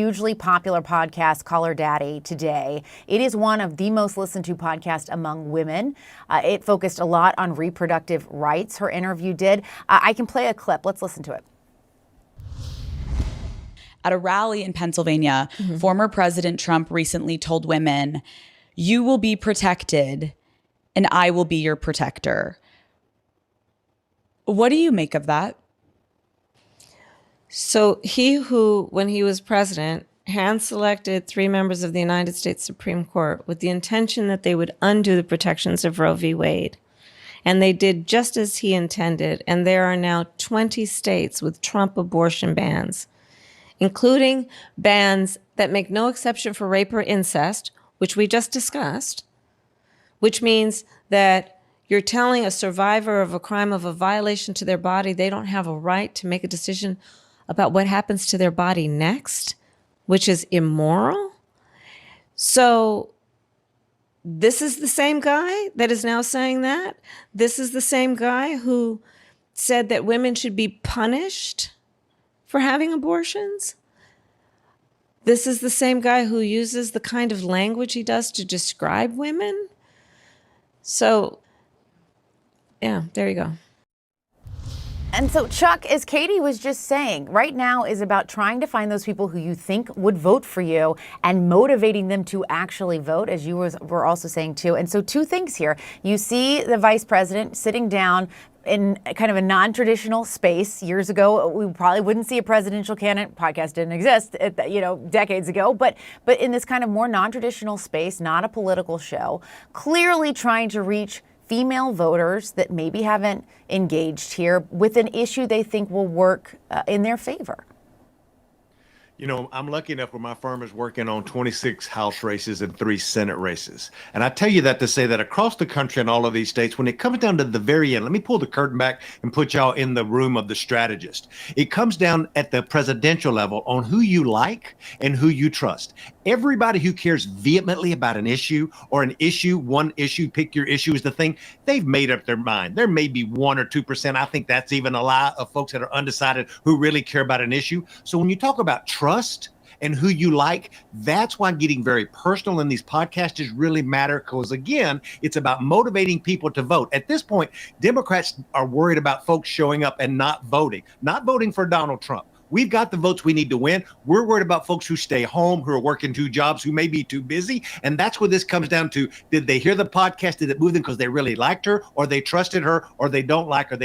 Hugely popular podcast, Call Her Daddy, today. It is one of the most listened to podcasts among women. It focused a lot on reproductive rights, her interview did. I can play a clip. Let's listen to it. At a rally in Pennsylvania, former President Trump recently told women, "You will be protected and I will be your protector." What do you make of that? So he who, when he was president, hand-selected 3 members of the United States Supreme Court with the intention that they would undo the protections of Roe v. Wade. And they did just as he intended. And there are now 20 states with Trump abortion bans, including bans that make no exception for rape or incest, which we just discussed, which means that you're telling a survivor of a crime of a violation to their body they don't have a right to make a decision about what happens to their body next, which is immoral. So this is the same guy that is now saying that. This is the same guy who said that women should be punished for having abortions. This is the same guy who uses the kind of language he does to describe women. So, yeah, there you go. And so, Chuck, as Katie was just saying, right now is about trying to find those people who you think would vote for you and motivating them to actually vote, as you were also saying, too. And so 2 things here. You see the vice president sitting down in kind of a non-traditional space. Years ago, we probably wouldn't see a presidential candidate. Podcast didn't exist, decades ago. But in this kind of more non-traditional space, not a political show, clearly trying to reach female voters that maybe haven't engaged here with an issue they think will work in their favor. You know, I'm lucky enough where my firm is working on 26 House races and 3 Senate races. And I tell you that to say that across the country in all of these states, when it comes down to the very end, let me pull the curtain back and put y'all in the room of the strategist. It comes down at the presidential level on who you like and who you trust. Everybody who cares vehemently about an issue or one issue, pick your issue is the thing, they've made up their mind. There may be 1 or 2%. I think that's even a lie of folks that are undecided who really care about an issue. So when you talk about trust and who you like, that's why getting very personal in these podcasts really matter, because again, it's about motivating people to vote. At this point, Democrats are worried about folks showing up and not voting for Donald Trump. We've got the votes we need to win. We're worried about folks who stay home, who are working 2 jobs, who may be too busy. And that's what this comes down to. Did they hear the podcast? Did it move them because they really liked her, or they trusted her, or they don't like her?